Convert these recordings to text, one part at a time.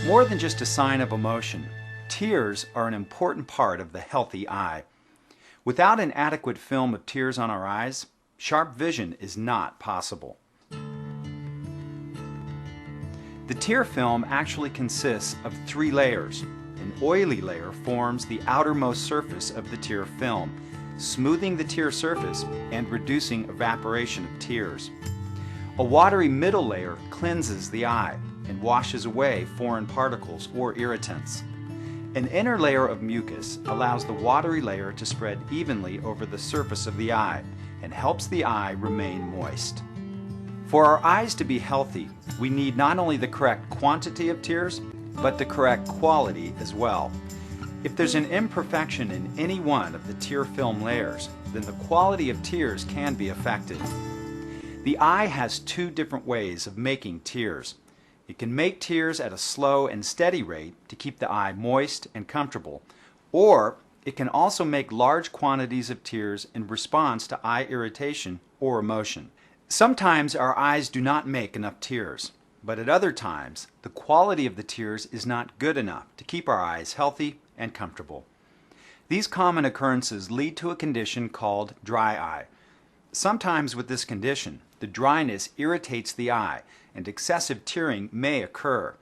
More than just a sign of emotion, tears are an important part of the healthy eye. Without an adequate film of tears on our eyes, sharp vision is not possible. The tear film actually consists of 3 layers. An oily layer forms the outermost surface of the tear film, smoothing the tear surface and reducing evaporation of tears. A watery middle layer cleanses the eye and washes away foreign particles or irritants. An inner layer of mucus allows the watery layer to spread evenly over the surface of the eye and helps the eye remain moist. For our eyes to be healthy, we need not only the correct quantity of tears, but the correct quality as well. If there's an imperfection in any one of the tear film layers, then the quality of tears can be affected. The eye has 2 different ways of making tears. It can make tears at a slow and steady rate to keep the eye moist and comfortable, or it can also make large quantities of tears in response to eye irritation or emotion. Sometimes our eyes do not make enough tears, but at other times the quality of the tears is not good enough to keep our eyes healthy and comfortable. These common occurrences lead to a condition called dry eye. Sometimes with this condition, the dryness irritates the eye and excessive tearing may occur.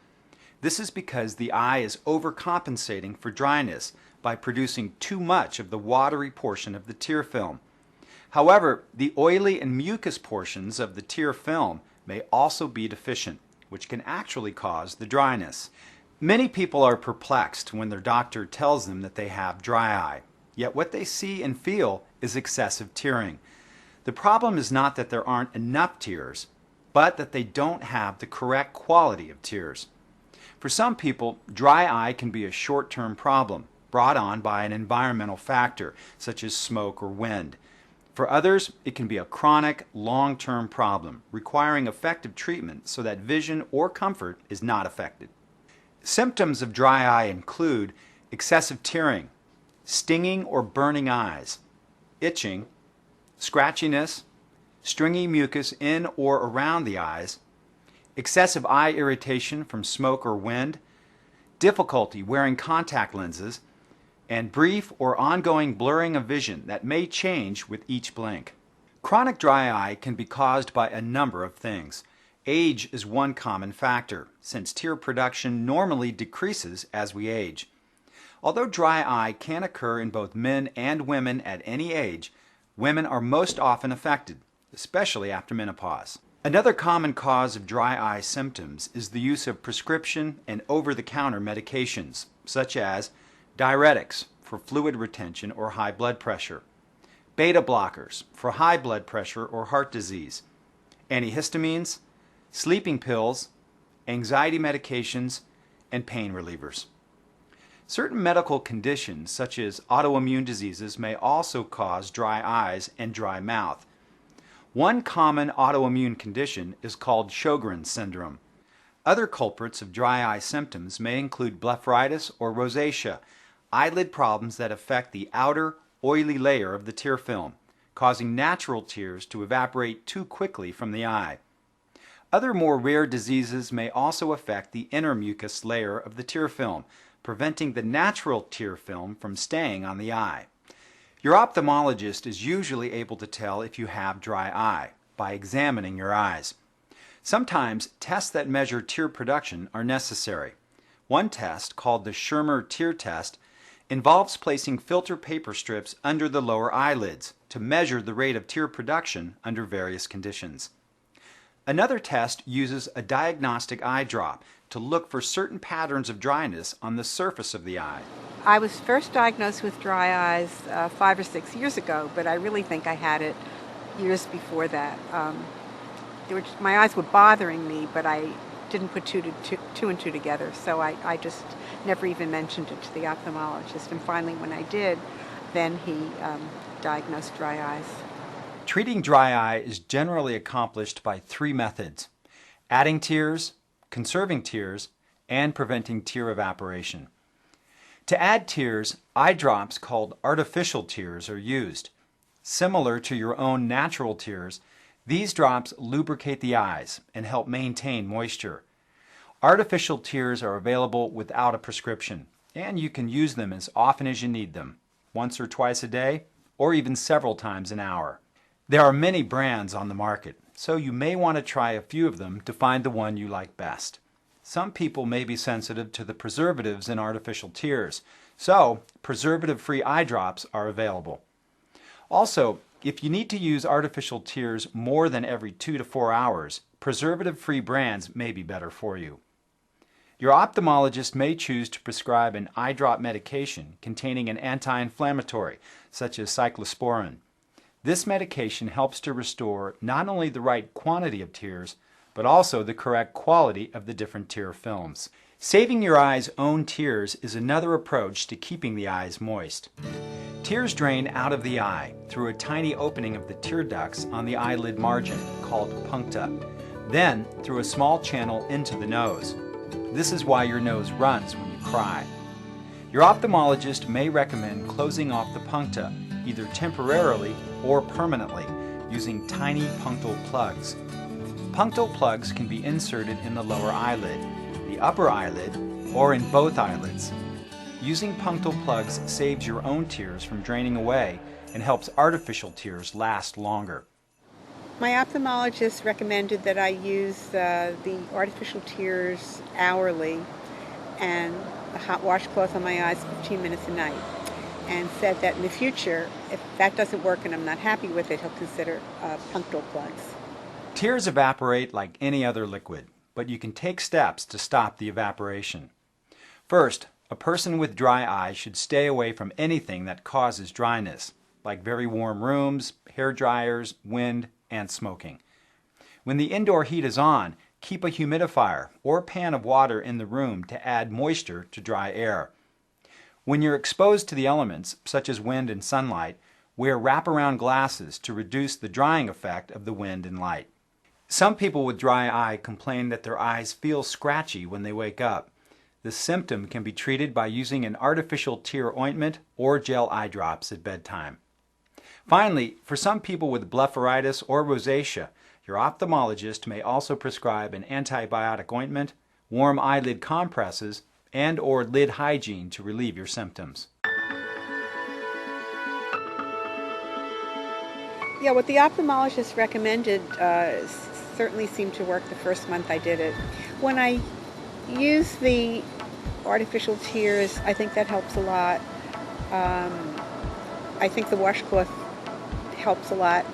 This is because the eye is overcompensating for dryness by producing too much of the watery portion of the tear film. However, the oily and mucus portions of the tear film may also be deficient, which can actually cause the dryness. Many people are perplexed when their doctor tells them that they have dry eye, yet what they see and feel is excessive tearing. The problem is not that there aren't enough tears, but that they don't have the correct quality of tears. For some people, dry eye can be a short-term problem brought on by an environmental factor, such as smoke or wind. For others, it can be a chronic, long-term problem requiring effective treatment so that vision or comfort is not affected. Symptoms of dry eye include excessive tearing, stinging or burning eyes, itching, scratchiness, stringy mucus in or around the eyes, excessive eye irritation from smoke or wind, difficulty wearing contact lenses, and brief or ongoing blurring of vision that may change with each blink. Chronic dry eye can be caused by a number of things. Age is one common factor, since tear production normally decreases as we age. Although dry eye can occur in both men and women at any age, women are most often affected, especially after menopause. Another common cause of dry eye symptoms is the use of prescription and over-the-counter medications, such as diuretics for fluid retention or high blood pressure, beta blockers for high blood pressure or heart disease, antihistamines, sleeping pills, anxiety medications, and pain relievers. Certain medical conditions, such as autoimmune diseases, may also cause dry eyes and dry mouth. One common autoimmune condition is called Sjogren's syndrome. Other culprits of dry eye symptoms may include blepharitis or rosacea, eyelid problems that affect the outer, oily layer of the tear film, causing natural tears to evaporate too quickly from the eye. Other more rare diseases may also affect the inner mucus layer of the tear film, preventing the natural tear film from staying on the eye. Your ophthalmologist is usually able to tell if you have dry eye by examining your eyes. Sometimes tests that measure tear production are necessary. One test, called the Schirmer tear test, involves placing filter paper strips under the lower eyelids to measure the rate of tear production under various conditions. Another test uses a diagnostic eye drop to look for certain patterns of dryness on the surface of the eye. I was first diagnosed with dry eyes 5 or 6 years ago, but I really think I had it years before that. My eyes were bothering me, but I didn't put two and two together, so I just never even mentioned it to the ophthalmologist. And finally, when I did, then he diagnosed dry eyes. Treating dry eye is generally accomplished by 3 methods: adding tears, conserving tears, and preventing tear evaporation. To add tears, eye drops called artificial tears are used. Similar to your own natural tears, these drops lubricate the eyes and help maintain moisture. Artificial tears are available without a prescription, and you can use them as often as you need them, once or twice a day, or even several times an hour. There are many brands on the market, so you may want to try a few of them to find the one you like best. Some people may be sensitive to the preservatives in artificial tears, so preservative-free eye drops are available. Also, if you need to use artificial tears more than every 2 to 4 hours, preservative-free brands may be better for you. Your ophthalmologist may choose to prescribe an eye drop medication containing an anti-inflammatory, such as cyclosporin. This medication helps to restore not only the right quantity of tears, but also the correct quality of the different tear films. Saving your eye's own tears is another approach to keeping the eyes moist. Tears drain out of the eye through a tiny opening of the tear ducts on the eyelid margin called puncta, then through a small channel into the nose. This is why your nose runs when you cry. Your ophthalmologist may recommend closing off the puncta, either temporarily or permanently, using tiny punctal plugs. Punctal plugs can be inserted in the lower eyelid, the upper eyelid, or in both eyelids. Using punctal plugs saves your own tears from draining away and helps artificial tears last longer. My ophthalmologist recommended that I use the artificial tears hourly and a hot washcloth on my eyes 15 minutes a night, and said that in the future, if that doesn't work and I'm not happy with it, he'll consider punctal plugs. Tears evaporate like any other liquid, but you can take steps to stop the evaporation. First, a person with dry eyes should stay away from anything that causes dryness, like very warm rooms, hair dryers, wind, and smoking. When the indoor heat is on, keep a humidifier or pan of water in the room to add moisture to dry air. When you're exposed to the elements, such as wind and sunlight, wear wraparound glasses to reduce the drying effect of the wind and light. Some people with dry eye complain that their eyes feel scratchy when they wake up. The symptom can be treated by using an artificial tear ointment or gel eye drops at bedtime. Finally, for some people with blepharitis or rosacea, your ophthalmologist may also prescribe an antibiotic ointment, warm eyelid compresses, and/or lid hygiene to relieve your symptoms. Yeah, what the ophthalmologist recommended certainly seemed to work the first month I did it. When I use the artificial tears, I think that helps a lot. I think the washcloth helps a lot.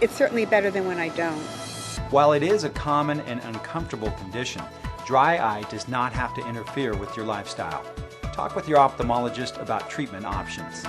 It's certainly better than when I don't. While it is a common and uncomfortable condition, dry eye does not have to interfere with your lifestyle. Talk with your ophthalmologist about treatment options.